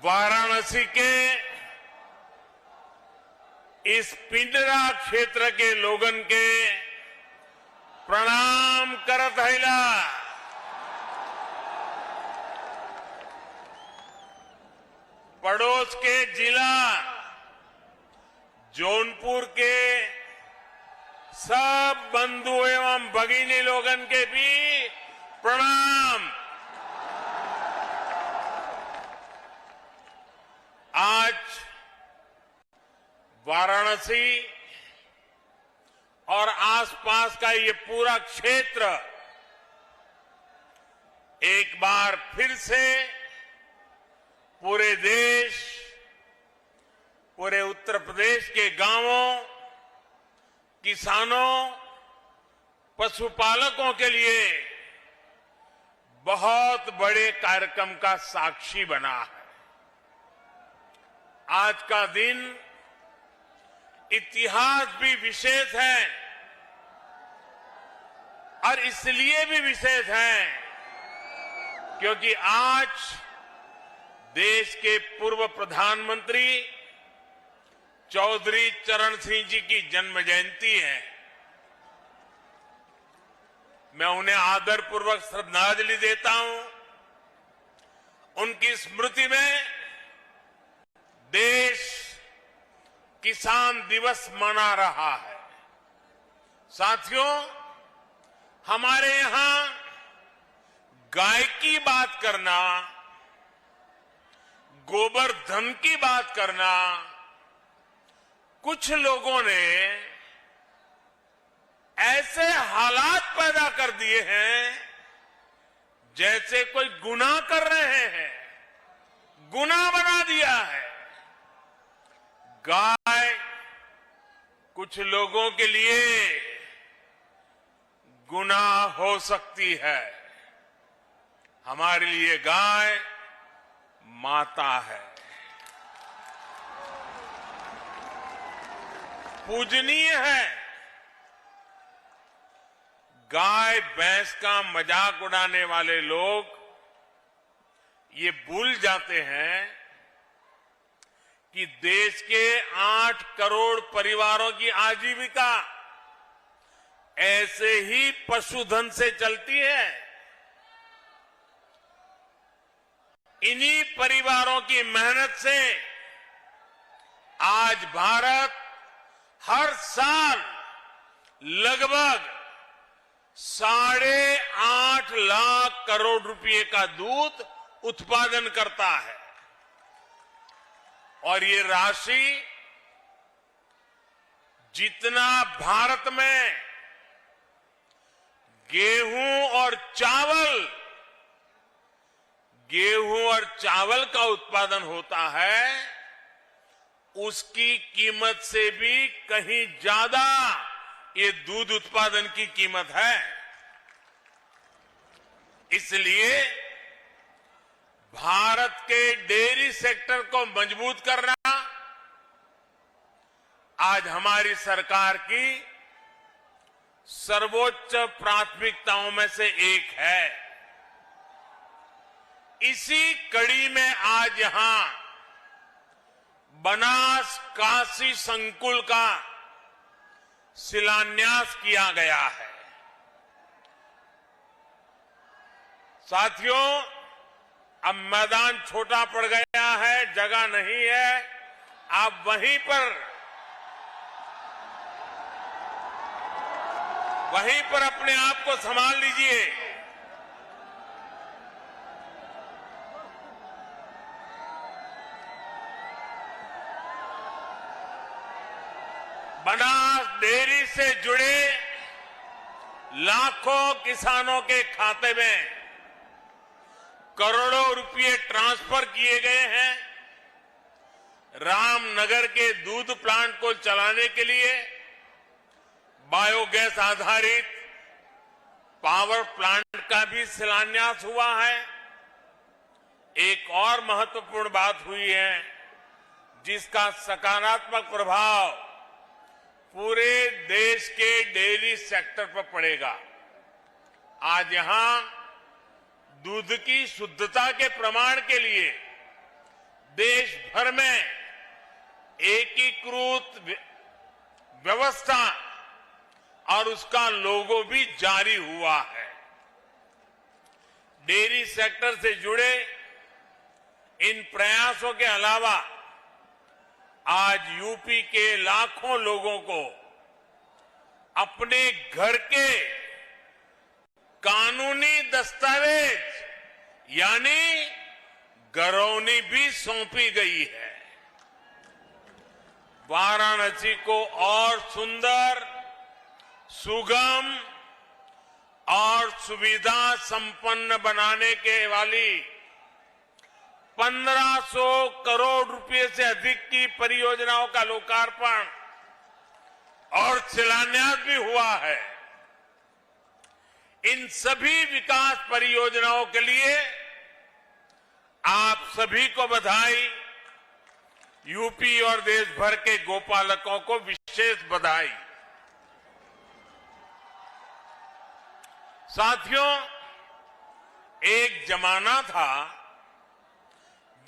वाराणसी के इस पिंडरा क्षेत्र के लोगन के प्रणाम करत हैला। पड़ोस के जिला जौनपुर के सब बंधु एवं भगिनी लोगन के भी प्रणाम। आज वाराणसी और आसपास का ये पूरा क्षेत्र एक बार फिर से पूरे देश, पूरे उत्तर प्रदेश के गांवों, किसानों, पशुपालकों के लिए बहुत बड़े कार्यक्रम का साक्षी बना है। आज का दिन इतिहास भी विशेष है और इसलिए भी विशेष है क्योंकि आज देश के पूर्व प्रधानमंत्री चौधरी चरण सिंह जी की जन्म जयंती है। मैं उन्हें आदरपूर्वक श्रद्धांजलि देता हूं। उनकी स्मृति में देश किसान दिवस मना रहा है। साथियों, हमारे यहां गाय की बात करना, गोवर्धन की बात करना, कुछ लोगों ने ऐसे हालात पैदा कर दिए हैं जैसे कोई गुनाह कर रहे हैं, गुनाह बना दिया है। गाय कुछ लोगों के लिए गुनाह हो सकती है, हमारे लिए गाय माता है, पूजनीय है। गाय भैंस का मजाक उड़ाने वाले लोग ये भूल जाते हैं कि देश के 8 करोड़ परिवारों की आजीविका ऐसे ही पशुधन से चलती है। इन्हीं परिवारों की मेहनत से आज भारत हर साल लगभग 8.5 लाख करोड़ रुपए का दूध उत्पादन करता है और ये राशि जितना भारत में गेहूं और चावल का उत्पादन होता है, उसकी कीमत से भी कहीं ज्यादा ये दूध उत्पादन की कीमत है। इसलिए भारत के डेयरी सेक्टर को मजबूत करना आज हमारी सरकार की सर्वोच्च प्राथमिकताओं में से एक है। इसी कड़ी में आज यहां बनास काशी संकुल का शिलान्यास किया गया है। साथियों, अब मैदान छोटा पड़ गया है, जगह नहीं है, आप वहीं पर अपने आप को संभाल लीजिए। बनास डेयरी से जुड़े लाखों किसानों के खाते में करोड़ों रुपए ट्रांसफर किए गए हैं। रामनगर के दूध प्लांट को चलाने के लिए बायोगैस आधारित पावर प्लांट का भी शिलान्यास हुआ है। एक और महत्वपूर्ण बात हुई है जिसका सकारात्मक प्रभाव पूरे देश के डेयरी सेक्टर पर पड़ेगा। आज यहां दूध की शुद्धता के प्रमाण के लिए देश भर में एकीकृत व्यवस्था और उसका लोगो भी जारी हुआ है। डेयरी सेक्टर से जुड़े इन प्रयासों के अलावा आज यूपी के लाखों लोगों को अपने घर के कानूनी दस्तावेज यानी गरौनी भी सौंपी गई है। वाराणसी को और सुंदर, सुगम और सुविधा संपन्न बनाने के वाली 1500 करोड़ रुपए से अधिक की परियोजनाओं का लोकार्पण और शिलान्यास भी हुआ है। इन सभी विकास परियोजनाओं के लिए आप सभी को बधाई, यूपी और देश भर के गोपालकों को विशेष बधाई। साथियों, एक जमाना था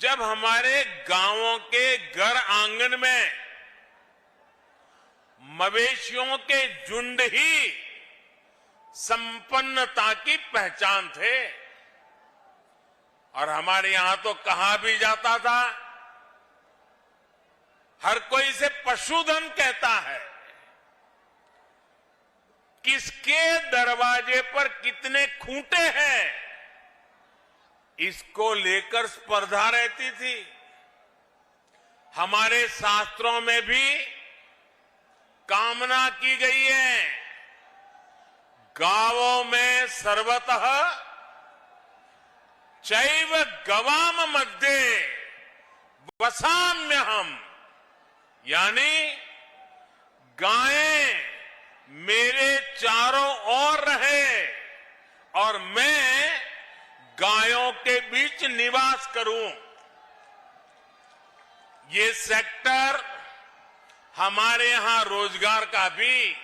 जब हमारे गांवों के घर आंगन में मवेशियों के झुंड ही संपन्नता की पहचान थे। और हमारे यहां तो कहा भी जाता था, हर कोई इसे पशुधन कहता है। किसके दरवाजे पर कितने खूंटे हैं, इसको लेकर स्पर्धा रहती थी। हमारे शास्त्रों में भी कामना की गई है, गावों में सर्वतः चैव गवाम मध्ये वसाम्यहम्, यानी गायें मेरे चारों ओर रहे और मैं गायों के बीच निवास करूं। ये सेक्टर हमारे यहां रोजगार का भी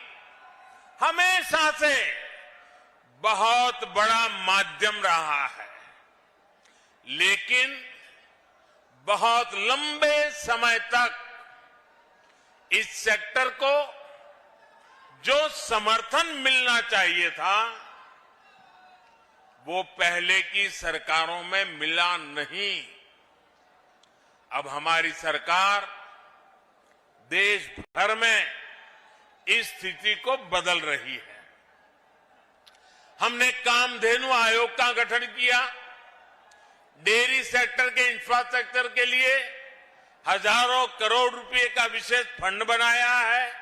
हमेशा से बहुत बड़ा माध्यम रहा है, लेकिन बहुत लंबे समय तक इस सेक्टर को जो समर्थन मिलना चाहिए था वो पहले की सरकारों में मिला नहीं। अब हमारी सरकार देश भर में इस स्थिति को बदल रही है। हमने कामधेनु आयोग का गठन किया, डेयरी सेक्टर के इंफ्रास्ट्रक्चर के लिए हजारों करोड़ रुपए का विशेष फंड बनाया है।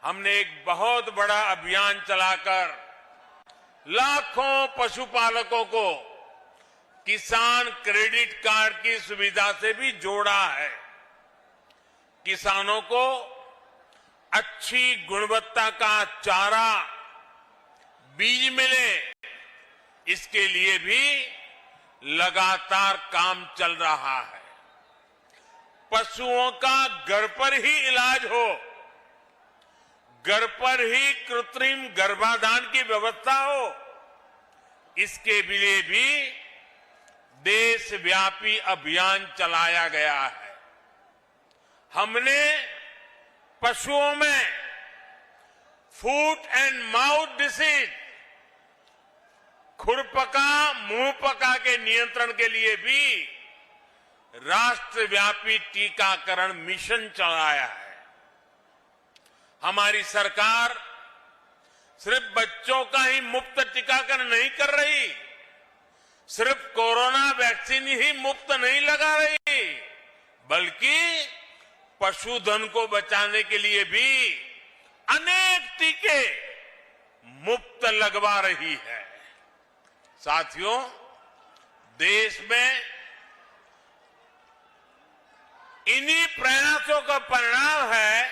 हमने एक बहुत बड़ा अभियान चलाकर लाखों पशुपालकों को किसान क्रेडिट कार्ड की सुविधा से भी जोड़ा है। किसानों को अच्छी गुणवत्ता का चारा, बीज मिले, इसके लिए भी लगातार काम चल रहा है। पशुओं का घर पर ही इलाज हो, घर पर ही कृत्रिम गर्भाधान की व्यवस्था हो, इसके लिए भी देशव्यापी अभियान चलाया गया है। हमने पशुओं में फूट एंड माउथ डिसीज, खुरपका मुंहपका के नियंत्रण के लिए भी राष्ट्रव्यापी टीकाकरण मिशन चलाया है। हमारी सरकार सिर्फ बच्चों का ही मुफ्त टीकाकरण नहीं कर रही, सिर्फ कोरोना वैक्सीन ही मुफ्त नहीं लगा रही, बल्कि पशुधन को बचाने के लिए भी अनेक टीके मुफ्त लगवा रही है। साथियों, देश में इन्हीं प्रयासों का परिणाम है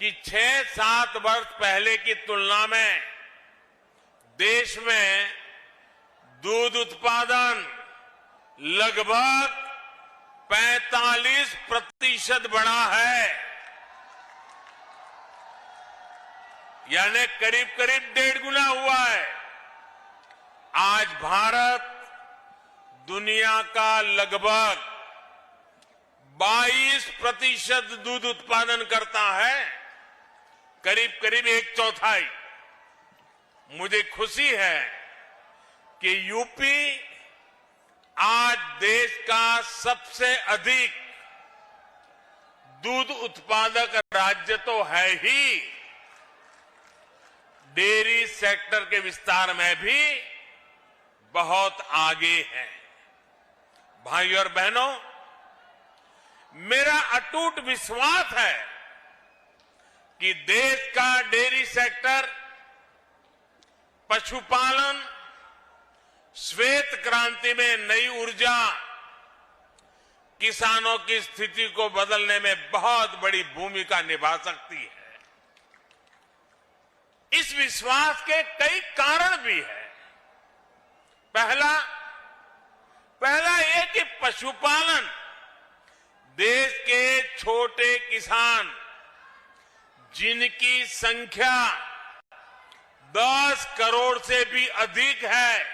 कि 6-7 वर्ष पहले की तुलना में देश में दूध उत्पादन लगभग 45% बढ़ा है, यानी करीब करीब 1.5 गुना हुआ है। आज भारत दुनिया का लगभग 22% दूध उत्पादन करता है, करीब करीब 1/4। मुझे खुशी है कि यूपी आज देश का सबसे अधिक दूध उत्पादक राज्य तो है ही, डेयरी सेक्टर के विस्तार में भी बहुत आगे है। भाइयों और बहनों, मेरा अटूट विश्वास है कि देश का डेयरी सेक्टर पशुपालन श्वेत क्रांति में नई ऊर्जा, किसानों की स्थिति को बदलने में बहुत बड़ी भूमिका निभा सकती है। इस विश्वास के कई कारण भी हैं। पहला ये कि पशुपालन देश के छोटे किसान, जिनकी संख्या 10 करोड़ से भी अधिक है,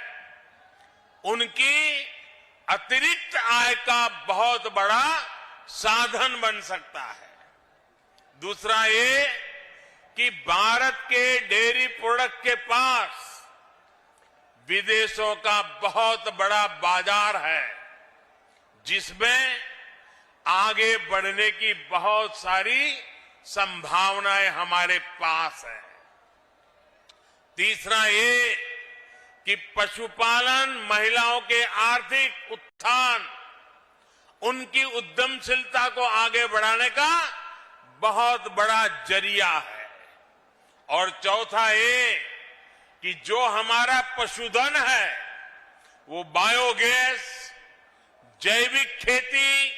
उनकी अतिरिक्त आय का बहुत बड़ा साधन बन सकता है। दूसरा ये कि भारत के डेयरी प्रोडक्ट के पास विदेशों का बहुत बड़ा बाजार है, जिसमें आगे बढ़ने की बहुत सारी संभावनाएं हमारे पास है। तीसरा ये कि पशुपालन महिलाओं के आर्थिक उत्थान, उनकी उद्यमशीलता को आगे बढ़ाने का बहुत बड़ा जरिया है। और चौथा ये कि जो हमारा पशुधन है वो बायोगैस, जैविक खेती,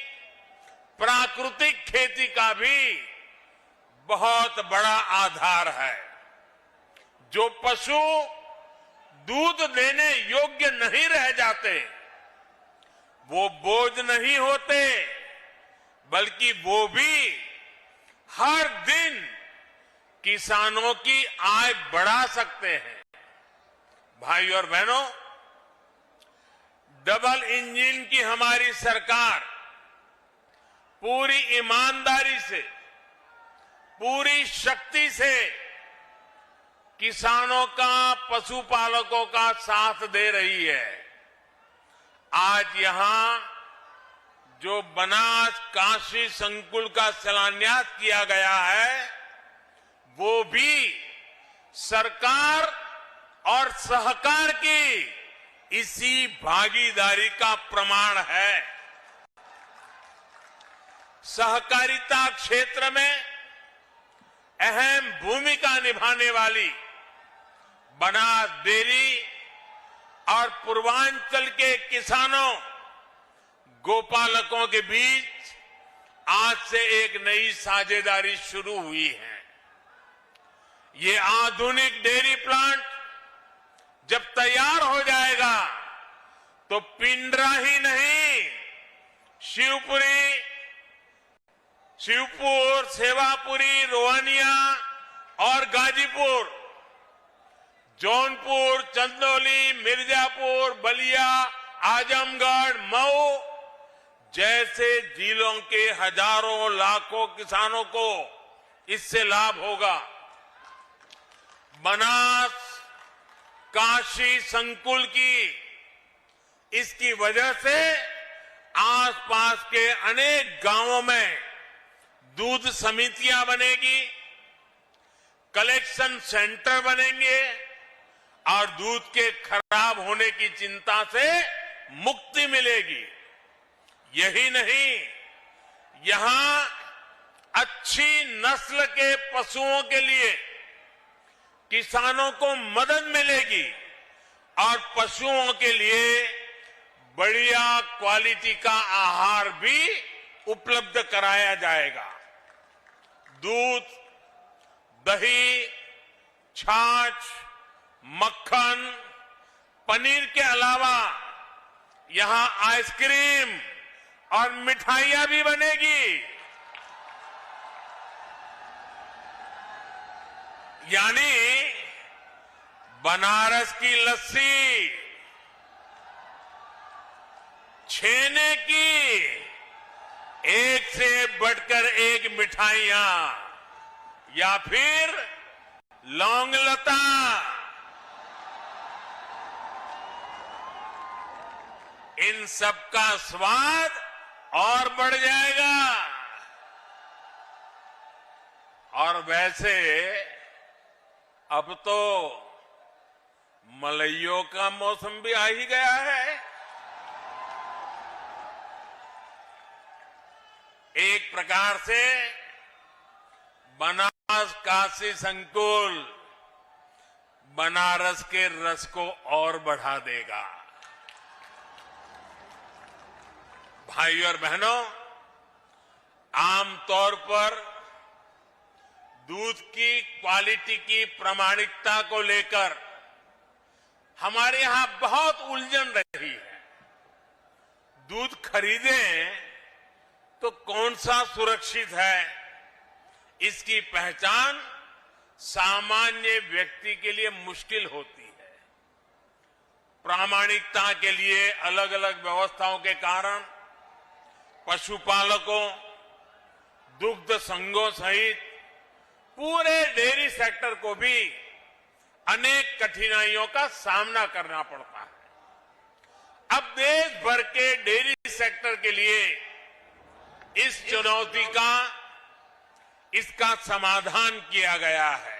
प्राकृतिक खेती का भी बहुत बड़ा आधार है। जो पशु दूध देने योग्य नहीं रह जाते, वो बोझ नहीं होते, बल्कि वो भी हर दिन किसानों की आय बढ़ा सकते हैं। भाई और बहनों, डबल इंजन की हमारी सरकार पूरी ईमानदारी से, पूरी शक्ति से किसानों का, पशुपालकों का साथ दे रही है। आज यहां जो बनास काशी संकुल का शिलान्यास किया गया है, वो भी सरकार और सहकार की इसी भागीदारी का प्रमाण है। सहकारिता क्षेत्र में अहम भूमिका निभाने वाली बनास डेयरी और पूर्वांचल के किसानों, गोपालकों के बीच आज से एक नई साझेदारी शुरू हुई है। ये आधुनिक डेयरी प्लांट जब तैयार हो जाएगा तो पिंडरा ही नहीं, शिवपुर, सेवापुरी, रोहनिया और गाजीपुर, जौनपुर, चंदौली, मिर्जापुर, बलिया, आजमगढ़, मऊ जैसे जिलों के हजारों लाखों किसानों को इससे लाभ होगा। बनास काशी संकुल की इसकी वजह से आसपास के अनेक गांवों में दूध समितियां बनेगी, कलेक्शन सेंटर बनेंगे और दूध के खराब होने की चिंता से मुक्ति मिलेगी। यही नहीं, यहां अच्छी नस्ल के पशुओं के लिए किसानों को मदद मिलेगी और पशुओं के लिए बढ़िया क्वालिटी का आहार भी उपलब्ध कराया जाएगा। दूध, दही, छाछ, मक्खन, पनीर के अलावा यहां आइसक्रीम और मिठाइयां भी बनेगी। यानी बनारस की लस्सी, छेने की एक से बढ़कर एक मिठाइयां या फिर लौंग लता, इन सब का स्वाद और बढ़ जाएगा। और वैसे अब तो मलइयों का मौसम भी आ ही गया है। एक प्रकार से बनास काशी संकुल बनारस के रस को और बढ़ा देगा। भाइयों और बहनों, आमतौर पर दूध की क्वालिटी की प्रामाणिकता को लेकर हमारे यहां बहुत उलझन रही है। दूध खरीदें तो कौन सा सुरक्षित है, इसकी पहचान सामान्य व्यक्ति के लिए मुश्किल होती है। प्रामाणिकता के लिए अलग अलग व्यवस्थाओं के कारण पशुपालकों, दुग्ध संघों सहित पूरे डेयरी सेक्टर को भी अनेक कठिनाइयों का सामना करना पड़ता है। अब देश भर के डेयरी सेक्टर के लिए इस चुनौती का इसका समाधान किया गया है।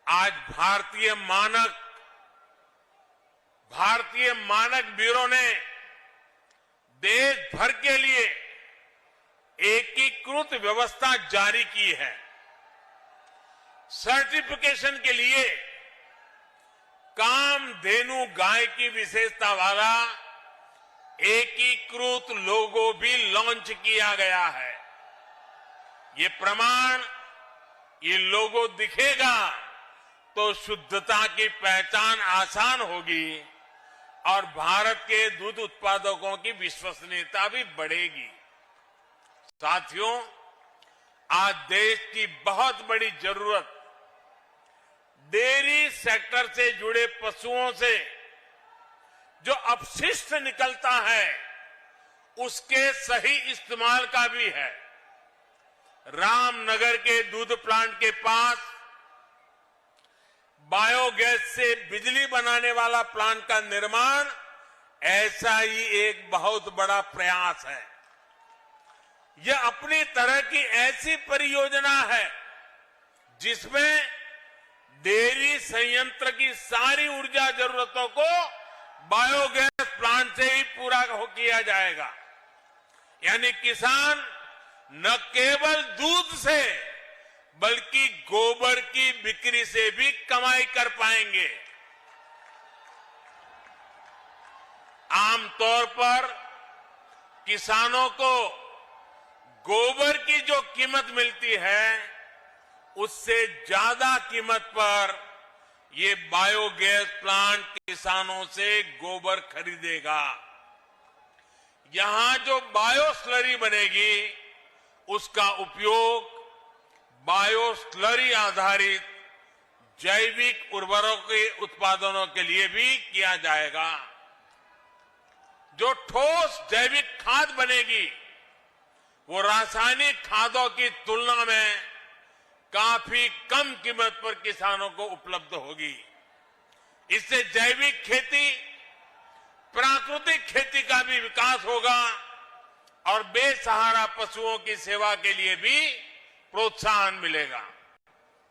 आज भारतीय मानक ब्यूरो ने देश भर के लिए एकीकृत व्यवस्था जारी की है। सर्टिफिकेशन के लिए कामधेनु गाय की विशेषता वाला एकीकृत लोगो भी लॉन्च किया गया है। ये लोगो दिखेगा तो शुद्धता की पहचान आसान होगी और भारत के दूध उत्पादकों की विश्वसनीयता भी बढ़ेगी। साथियों, आज देश की बहुत बड़ी जरूरत डेयरी सेक्टर से जुड़े पशुओं से जो अपशिष्ट निकलता है उसके सही इस्तेमाल का भी है। रामनगर के दूध प्लांट के पास बायोगैस से बिजली बनाने वाला प्लांट का निर्माण ऐसा ही एक बहुत बड़ा प्रयास है। यह अपनी तरह की ऐसी परियोजना है जिसमें डेयरी संयंत्र की सारी ऊर्जा जरूरतों को बायोगैस प्लांट से ही पूरा किया जाएगा। यानी किसान न केवल दूध से बल्कि गोबर की बिक्री से भी कमाई कर पाएंगे। आमतौर पर किसानों को गोबर की जो कीमत मिलती है उससे ज्यादा कीमत पर ये बायोगैस प्लांट किसानों से गोबर खरीदेगा। यहां जो बायो स्लरी बनेगी उसका उपयोग बायो स्लरी आधारित जैविक उर्वरकों के उत्पादनों के लिए भी किया जाएगा। जो ठोस जैविक खाद बनेगी वो रासायनिक खादों की तुलना में काफी कम कीमत पर किसानों को उपलब्ध होगी। इससे जैविक खेती, प्राकृतिक खेती का भी विकास होगा और बेसहारा पशुओं की सेवा के लिए भी प्रोत्साहन मिलेगा।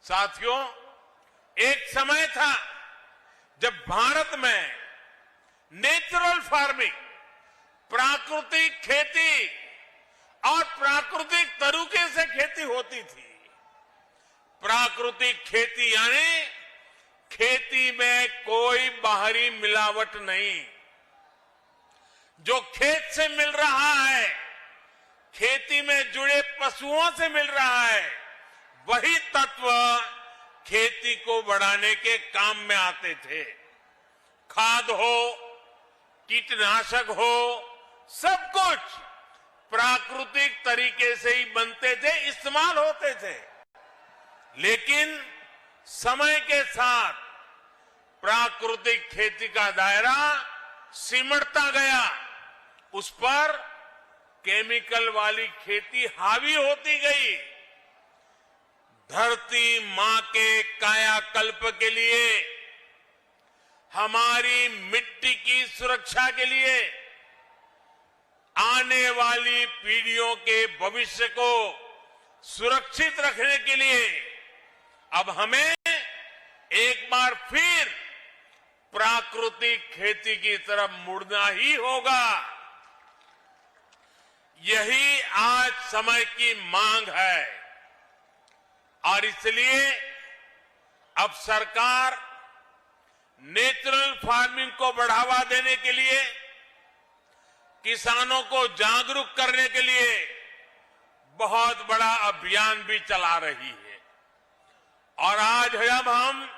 साथियों, एक समय था जब भारत में नेचुरल फार्मिंग, प्राकृतिक खेती और प्राकृतिक तरीके से खेती होती थी। प्राकृतिक खेती यानी खेती में कोई बाहरी मिलावट नहीं। जो खेत से मिल रहा है, खेती में जुड़े पशुओं से मिल रहा है, वही तत्व खेती को बढ़ाने के काम में आते थे। खाद हो, कीटनाशक हो, सब कुछ प्राकृतिक तरीके से ही बनते थे, इस्तेमाल होते थे। लेकिन समय के साथ प्राकृतिक खेती का दायरा सिमटता गया, उस पर केमिकल वाली खेती हावी होती गई। धरती मां के कायाकल्प के लिए, हमारी मिट्टी की सुरक्षा के लिए, आने वाली पीढ़ियों के भविष्य को सुरक्षित रखने के लिए अब हमें एक बार फिर प्राकृतिक खेती की तरफ मुड़ना ही होगा। यही आज समय की मांग है और इसलिए अब सरकार नेचुरल फार्मिंग को बढ़ावा देने के लिए, किसानों को जागरूक करने के लिए बहुत बड़ा अभियान भी चला रही है। और आज जब हम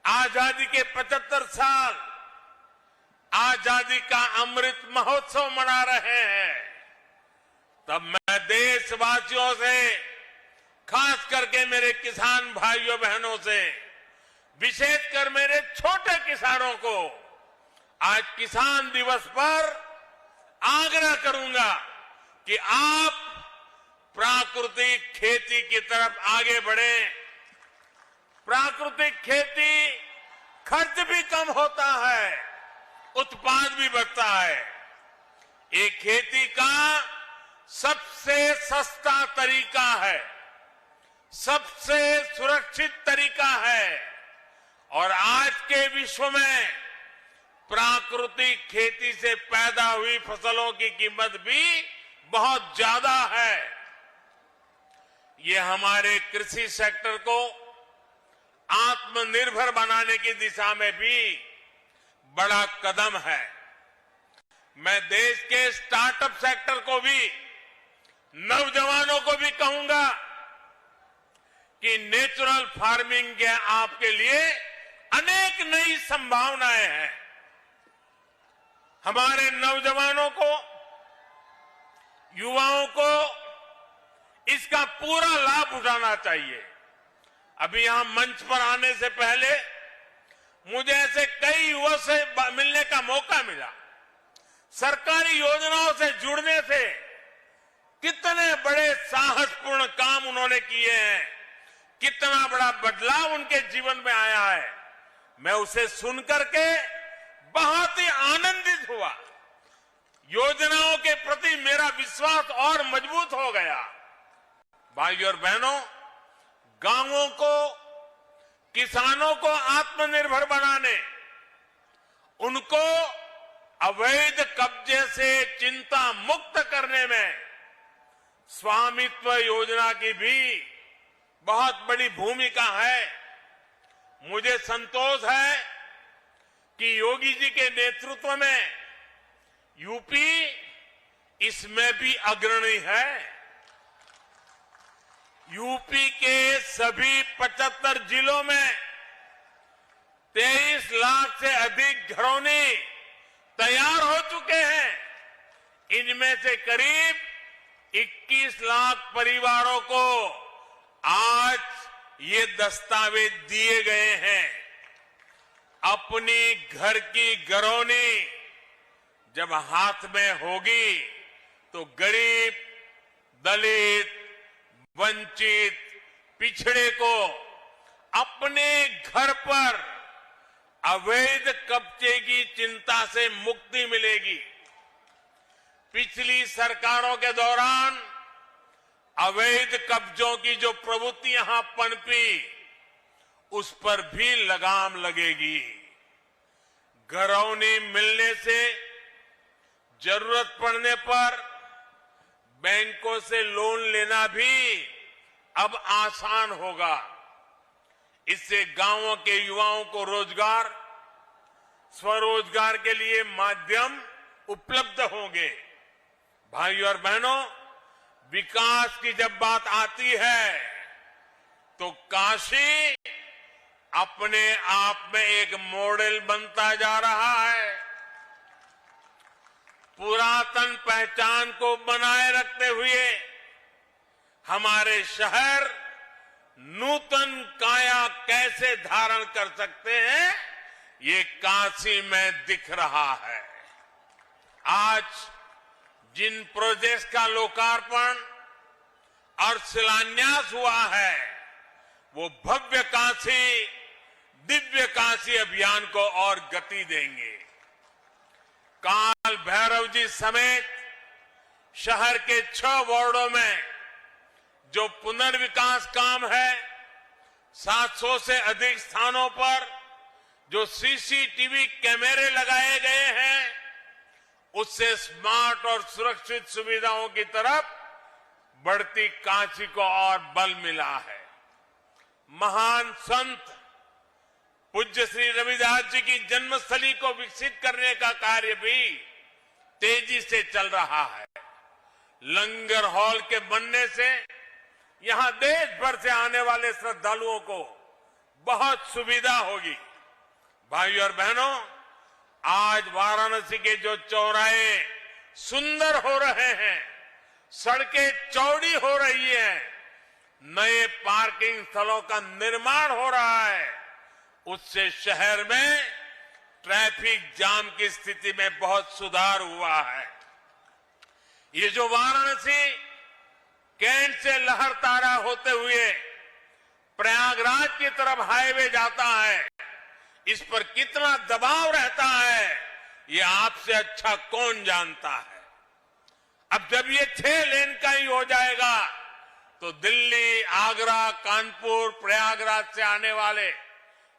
आजादी के 75 साल आजादी का अमृत महोत्सव मना रहे हैं, तब मैं देशवासियों से, खास करके मेरे किसान भाइयों बहनों से, विशेषकर मेरे छोटे किसानों को आज किसान दिवस पर आग्रह करूंगा कि आप प्राकृतिक खेती की तरफ आगे बढ़ें। प्राकृतिक खेती खर्च भी कम होता है, उत्पाद भी बढ़ता है। ये खेती का सबसे सस्ता तरीका है, सबसे सुरक्षित तरीका है और आज के विश्व में प्राकृतिक खेती से पैदा हुई फसलों की कीमत भी बहुत ज्यादा है। ये हमारे कृषि सेक्टर को आत्मनिर्भर बनाने की दिशा में भी बड़ा कदम है। मैं देश के स्टार्टअप सेक्टर को भी, नौजवानों को भी कहूंगा कि नेचुरल फार्मिंग के आपके लिए अनेक नई संभावनाएं हैं। हमारे नौजवानों को, युवाओं को इसका पूरा लाभ उठाना चाहिए। अभी यहां मंच पर आने से पहले मुझे ऐसे कई युवाओं से मिलने का मौका मिला। सरकारी योजनाओं से जुड़ने से कितने बड़े साहसपूर्ण काम उन्होंने किए हैं, कितना बड़ा बदलाव उनके जीवन में आया है। मैं उसे सुनकर के बहुत ही आनंदित हुआ। योजनाओं के प्रति मेरा विश्वास और मजबूत हो गया। भाइयों और बहनों, गांवों को, किसानों को आत्मनिर्भर बनाने, उनको अवैध कब्जे से चिंता मुक्त करने में स्वामित्व योजना की भी बहुत बड़ी भूमिका है। मुझे संतोष है कि योगी जी के नेतृत्व में यूपी इसमें भी अग्रणी है। यूपी के सभी 75 जिलों में 23 लाख से अधिक घरौनी तैयार हो चुके हैं। इनमें से करीब 21 लाख परिवारों को आज ये दस्तावेज दिए गए हैं। अपनी घर की घरौनी जब हाथ में होगी तो गरीब, दलित, वंचित, पिछड़े को अपने घर पर अवैध कब्जे की चिंता से मुक्ति मिलेगी। पिछली सरकारों के दौरान अवैध कब्जों की जो प्रवृत्ति यहां पनपी, उस पर भी लगाम लगेगी। घरौनी मिलने से जरूरत पड़ने पर बैंकों से लोन लेना भी अब आसान होगा। इससे गांवों के युवाओं को रोजगार, स्वरोजगार के लिए माध्यम उपलब्ध होंगे। भाइयों और बहनों, विकास की जब बात आती है तो काशी अपने आप में एक मॉडल बनता जा रहा है। पुरातन पहचान को बनाए रखते हुए हमारे शहर नूतन काया कैसे धारण कर सकते हैं, ये काशी में दिख रहा है। आज जिन प्रोजेक्ट्स का लोकार्पण और शिलान्यास हुआ है वो भव्य काशी, दिव्य काशी अभियान को और गति देंगे। काल भैरव जी समेत शहर के 6 वार्डों में जो पुनर्विकास काम है, 700 से अधिक स्थानों पर जो सीसीटीवी कैमरे लगाए गए हैं, उससे स्मार्ट और सुरक्षित सुविधाओं की तरफ बढ़ती काशी को और बल मिला है। महान संत पूज्य श्री रविदास जी की जन्मस्थली को विकसित करने का कार्य भी तेजी से चल रहा है। लंगर हॉल के बनने से यहां देश भर से आने वाले श्रद्धालुओं को बहुत सुविधा होगी। भाइयों और बहनों, आज वाराणसी के जो चौराहे सुंदर हो रहे हैं, सड़कें चौड़ी हो रही हैं, नए पार्किंग स्थलों का निर्माण हो रहा है, उससे शहर में ट्रैफिक जाम की स्थिति में बहुत सुधार हुआ है। ये जो वाराणसी कैंट से लहरतारा होते हुए प्रयागराज की तरफ हाईवे जाता है, इस पर कितना दबाव रहता है ये आपसे अच्छा कौन जानता है। अब जब ये 6 लेन का ही हो जाएगा तो दिल्ली, आगरा, कानपुर, प्रयागराज से आने वाले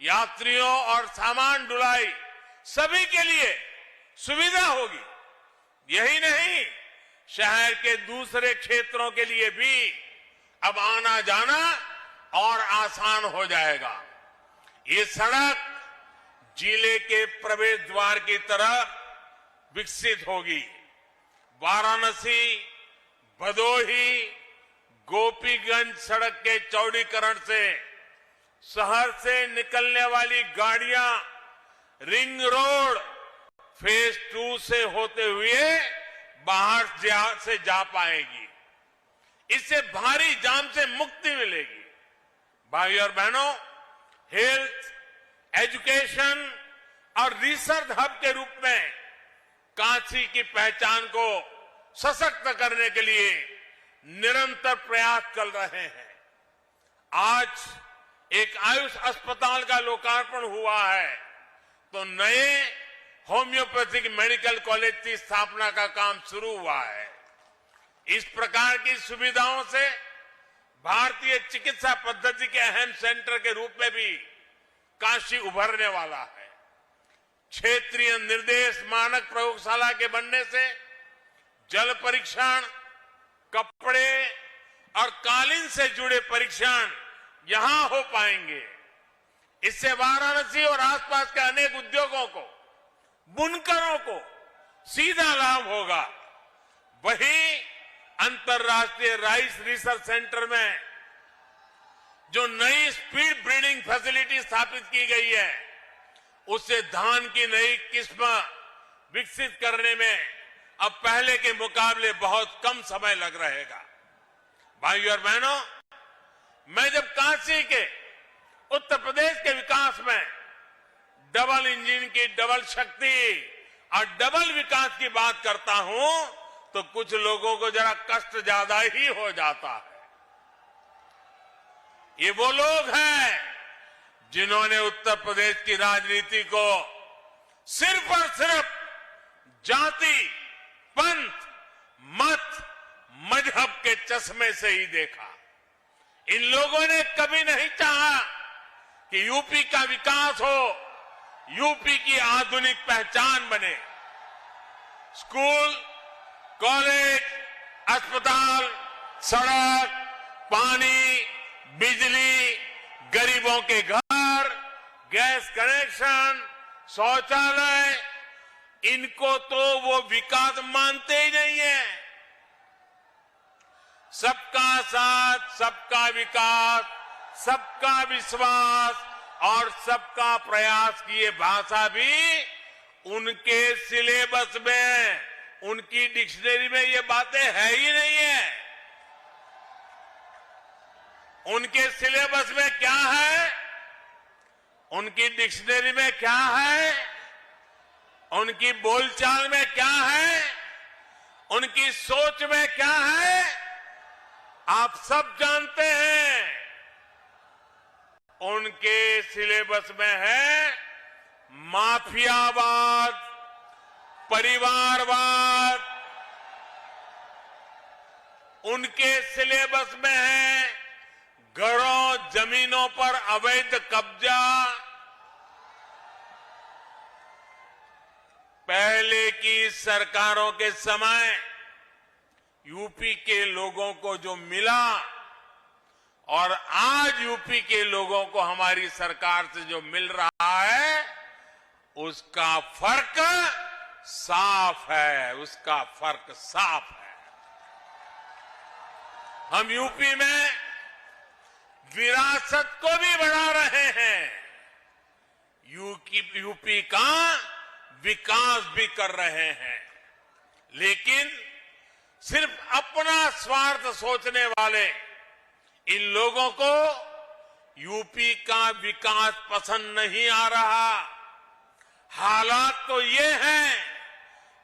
यात्रियों और सामान ढुलाई सभी के लिए सुविधा होगी। यही नहीं, शहर के दूसरे क्षेत्रों के लिए भी अब आना जाना और आसान हो जाएगा। ये सड़क जिले के प्रवेश द्वार की तरफ विकसित होगी। वाराणसी, भदोही, गोपीगंज सड़क के चौड़ीकरण से शहर से निकलने वाली गाड़ियां रिंग रोड फेज 2 से होते हुए बाहर से जा पाएगी। इससे भारी जाम से मुक्ति मिलेगी। भाइयों और बहनों, हेल्थ, एजुकेशन और रिसर्च हब के रूप में काशी की पहचान को सशक्त करने के लिए निरंतर प्रयास चल रहे हैं। आज एक आयुष अस्पताल का लोकार्पण हुआ है तो नए होम्योपैथिक मेडिकल कॉलेज की स्थापना का काम शुरू हुआ है। इस प्रकार की सुविधाओं से भारतीय चिकित्सा पद्धति के अहम सेंटर के रूप में भी काशी उभरने वाला है। क्षेत्रीय निर्देश मानक प्रयोगशाला के बनने से जल परीक्षण, कपड़े और कालीन से जुड़े परीक्षण यहां हो पाएंगे। इससे वाराणसी और आसपास के अनेक उद्योगों को, बुनकरों को सीधा लाभ होगा। वहीं अंतर्राष्ट्रीय राइस रिसर्च सेंटर में जो नई स्पीड ब्रीडिंग फैसिलिटी स्थापित की गई है, उससे धान की नई किस्म विकसित करने में अब पहले के मुकाबले बहुत कम समय लग रहेगा। भाइयों और बहनों, मैं जब काशी के, उत्तर प्रदेश के विकास में डबल इंजन की डबल शक्ति और डबल विकास की बात करता हूं तो कुछ लोगों को जरा कष्ट ज्यादा ही हो जाता है। ये वो लोग हैं जिन्होंने उत्तर प्रदेश की राजनीति को सिर्फ और सिर्फ जाति, पंथ, मत, मजहब के चश्मे से ही देखा। इन लोगों ने कभी नहीं चाहा कि यूपी का विकास हो, यूपी की आधुनिक पहचान बने। स्कूल, कॉलेज, अस्पताल, सड़क, पानी, बिजली, गरीबों के घर, गैस कनेक्शन, शौचालय, इनको तो वो विकास मानते ही नहीं है। सबका साथ, सबका विकास, सबका विश्वास और सबका प्रयास की ये भाषा भी उनके सिलेबस में, उनकी डिक्शनरी में ये बातें है ही नहीं है। उनके सिलेबस में क्या है, उनकी डिक्शनरी में क्या है, उनकी बोलचाल में क्या है, उनकी सोच में क्या है आप सब जानते हैं। उनके सिलेबस में है माफियावाद, परिवारवाद। उनके सिलेबस में है घरों जमीनों पर अवैध कब्जा। पहले की सरकारों के समय यूपी के लोगों को जो मिला और आज यूपी के लोगों को हमारी सरकार से जो मिल रहा है उसका फर्क साफ है, उसका फर्क साफ है। हम यूपी में विरासत को भी बढ़ा रहे हैं, यूपी का विकास भी कर रहे हैं। लेकिन सिर्फ अपना स्वार्थ सोचने वाले इन लोगों को यूपी का विकास पसंद नहीं आ रहा। हालात तो ये हैं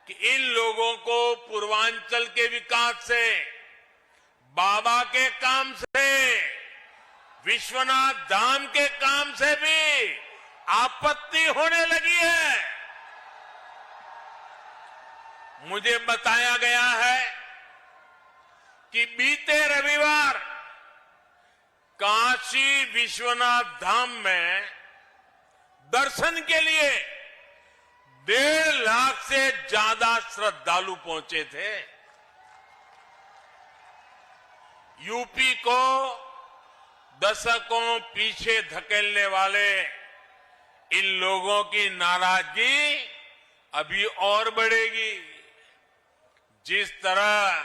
कि इन लोगों को पूर्वांचल के विकास से, बाबा के काम से, विश्वनाथ धाम के काम से भी आपत्ति होने लगी है। मुझे बताया गया है कि बीते रविवार काशी विश्वनाथ धाम में दर्शन के लिए 1.5 लाख से ज्यादा श्रद्धालु पहुंचे थे। यूपी को दशकों पीछे धकेलने वाले इन लोगों की नाराजगी अभी और बढ़ेगी। जिस तरह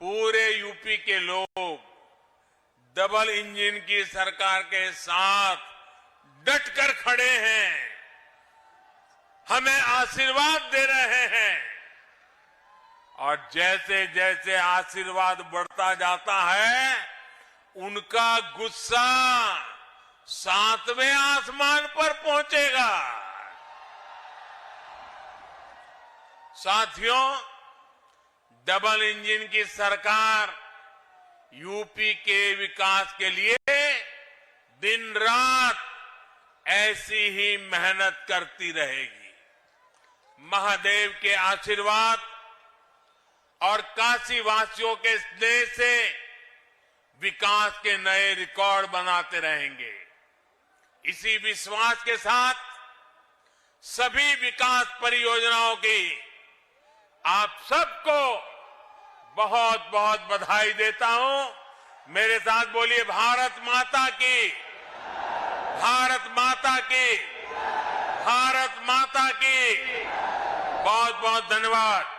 पूरे यूपी के लोग डबल इंजन की सरकार के साथ डटकर खड़े हैं, हमें आशीर्वाद दे रहे हैं, और जैसे जैसे आशीर्वाद बढ़ता जाता है उनका गुस्सा 7वें आसमान पर पहुंचेगा। साथियों, डबल इंजन की सरकार यूपी के विकास के लिए दिन रात ऐसी ही मेहनत करती रहेगी। महादेव के आशीर्वाद और काशी वासियों के स्नेह से विकास के नए रिकॉर्ड बनाते रहेंगे। इसी विश्वास के साथ सभी विकास परियोजनाओं की आप सबको बहुत बहुत बधाई देता हूं। मेरे साथ बोलिए भारत माता की, भारत माता की, भारत माता की। बहुत बहुत धन्यवाद।